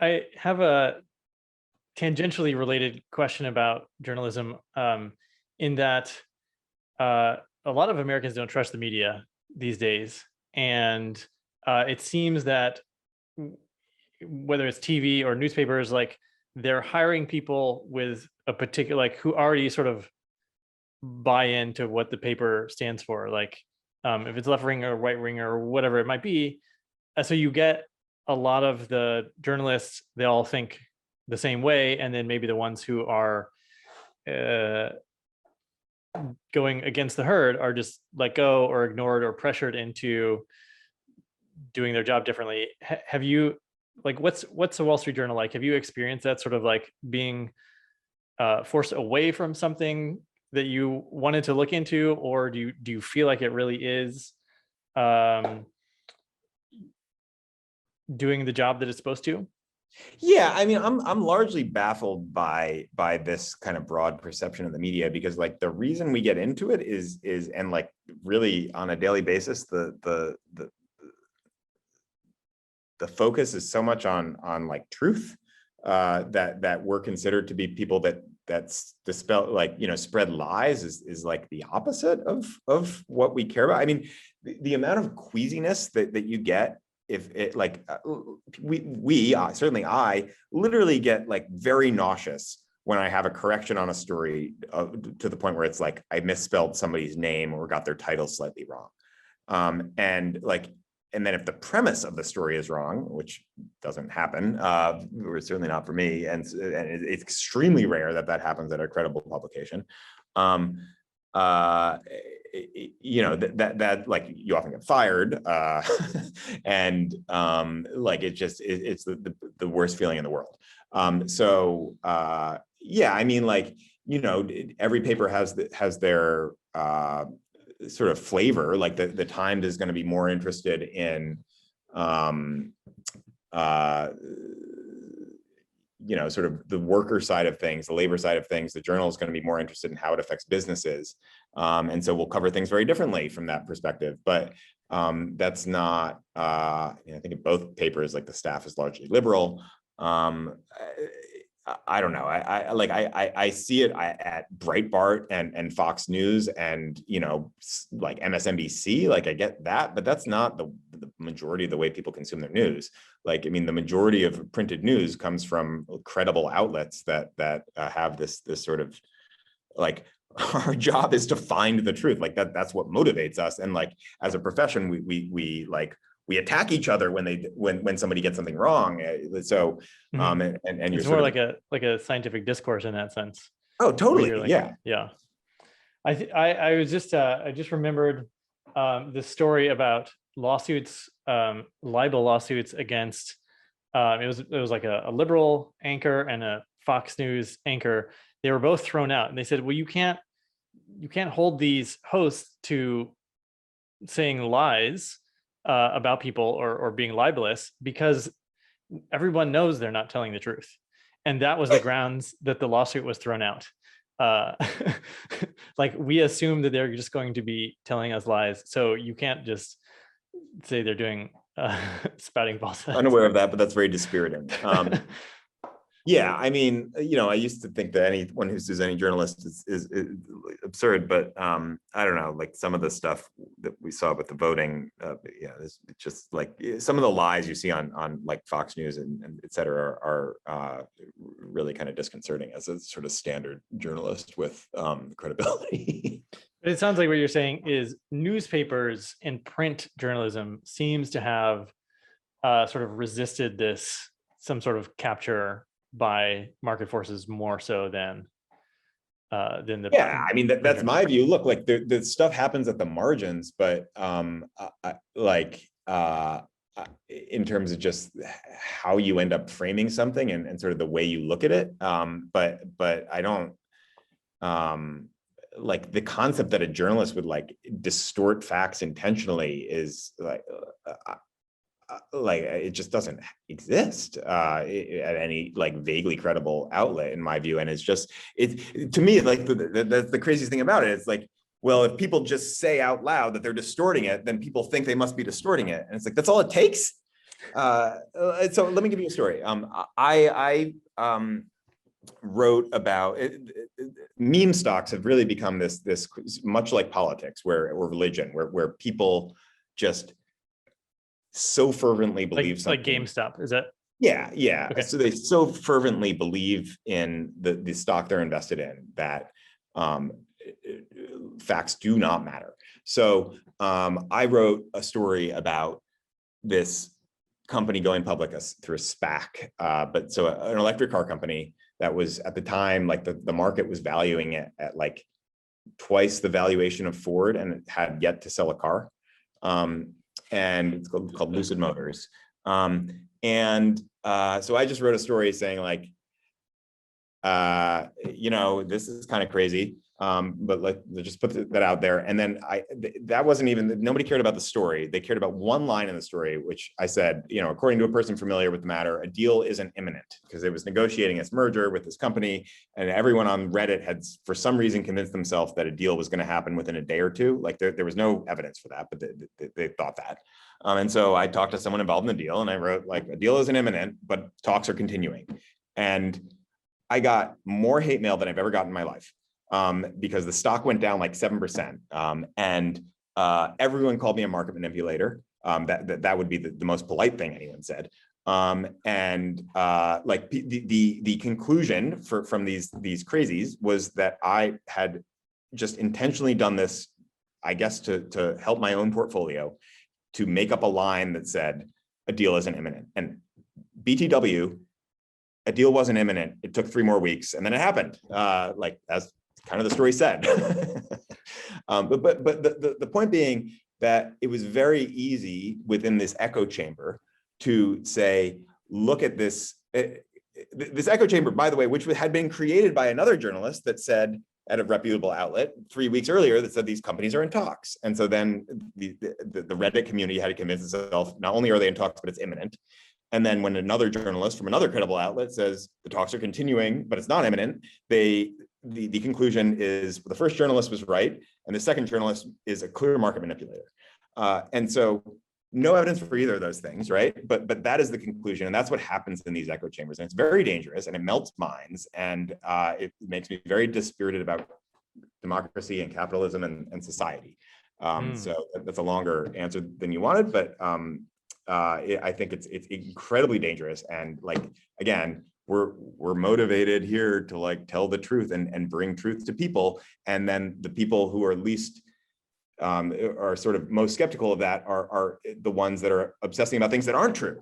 I have a tangentially related question about journalism, in that a lot of Americans don't trust the media these days. And it seems that whether it's TV or newspapers, like they're hiring people with a particular, like who already sort of buy into what the paper stands for. Like if it's left wing or right wing or whatever it might be. So you get a lot of the journalists, they all think the same way. And then maybe the ones who are going against the herd are just let go or ignored or pressured into doing their job differently. Have you, like, what's the Wall Street Journal like? Have you experienced that sort of like being forced away from something that you wanted to look into, or do you feel like it really is doing the job that it's supposed to? Yeah, I mean, I'm largely baffled by this kind of broad perception of the media, because like the reason we get into it is and like really on a daily basis, the focus is so much on like truth, that we're considered to be people that's dispel, like, you know, spread lies is like the opposite of what we care about. I mean, the amount of queasiness that you get, if it like we certainly I literally get like very nauseous when I have a correction on a story, to the point where it's like I misspelled somebody's name or got their title slightly wrong, and then if the premise of the story is wrong, which doesn't happen, or certainly not for me, and it's extremely rare that happens at a credible publication. You know, that like you often get fired, and like it's the worst feeling in the world. So yeah, I mean, like, you know, every paper has their sort of flavor. Like the Times is going to be more interested in you know, sort of the worker side of things, the labor side of things. The Journal is going to be more interested in how it affects businesses. And so we'll cover things very differently from that perspective. But that's not, I think in both papers, like the staff is largely liberal. I don't know. I see it at Breitbart and Fox News and, you know, like MSNBC. Like I get that, but that's not the majority of the way people consume their news. Like, I mean, the majority of printed news comes from credible outlets that have this sort of like, our job is to find the truth. Like that's what motivates us. And like as a profession, we attack each other when somebody gets something wrong. So and it's more like a scientific discourse in that sense. Oh, totally. Like, yeah. I was just I just remembered this story about lawsuits, libel lawsuits against it was like a liberal anchor and a Fox News anchor. They were both thrown out, and they said, well, you can't hold these hosts to saying lies about people or being libelous, because everyone knows they're not telling the truth. And that was the grounds that the lawsuit was thrown out. Like, we assume that they're just going to be telling us lies. So you can't just say they're doing spouting falsehoods. Unaware of that, but that's very dispiriting. Yeah, I mean, you know, I used to think that anyone who sues any journalist is absurd, but I don't know, like some of the stuff that we saw with the voting, yeah, it's just like some of the lies you see on like Fox News and et cetera are really kind of disconcerting as a sort of standard journalist with credibility. But it sounds like what you're saying is newspapers and print journalism seems to have sort of resisted some sort of capture by market forces more so than the. Yeah, I mean, that's my view. Look, like the stuff happens at the margins, but in terms of just how you end up framing something and sort of the way you look at it. But I don't like the concept that a journalist would like distort facts intentionally is like it just doesn't exist at any like vaguely credible outlet, in my view. And it's to me, like the craziest thing about it. It's like, well, if people just say out loud that they're distorting it, then people think they must be distorting it. And it's like, that's all it takes. So let me give you a story. I wrote about meme stocks have really become this much like politics, or religion, where people just so fervently believe something. Like GameStop, is that? Yeah. Okay. So they so fervently believe in the stock they're invested in that facts do not matter. So I wrote a story about this company going public through a SPAC, but so an electric car company that was at the time, like the market was valuing it at like twice the valuation of Ford, and it had yet to sell a car. And it's called Lucid Motors. So I just wrote a story saying like, this is kind of crazy. But let's just put that out there. And then that wasn't even, nobody cared about the story. They cared about one line in the story, which I said, according to a person familiar with the matter, a deal isn't imminent, because it was negotiating its merger with this company. And everyone on Reddit had, for some reason, convinced themselves that a deal was going to happen within a day or two. Like there was no evidence for that, but they thought that. And so I talked to someone involved in the deal, and I wrote like, a deal isn't imminent, but talks are continuing. And I got more hate mail than I've ever gotten in my life. Because the stock went down like 7%. And everyone called me a market manipulator. That would be the most polite thing anyone said. Like the conclusion from these crazies was that I had just intentionally done this, I guess, to help my own portfolio, to make up a line that said a deal isn't imminent. And BTW, a deal wasn't imminent. It took 3 more weeks, and then it happened. Like as kind of the story said. But the point being that it was very easy within this echo chamber to say, look at this. This echo chamber, by the way, which had been created by another journalist that said, at a reputable outlet 3 weeks earlier, that said these companies are in talks. And so then the Reddit community had to convince itself, not only are they in talks, but it's imminent. And then when another journalist from another credible outlet says the talks are continuing, but it's not imminent, the conclusion is the first journalist was right, and the second journalist is a clear market manipulator. And so no evidence for either of those things, right? But that is the conclusion, and that's what happens in these echo chambers. And it's very dangerous, and it melts minds, and it makes me very dispirited about democracy and capitalism and society. So that's a longer answer than you wanted, but I think it's incredibly dangerous. And like, again, we're motivated here to like tell the truth and bring truth to people. And then the people who are least are sort of most skeptical of that are the ones that are obsessing about things that aren't true.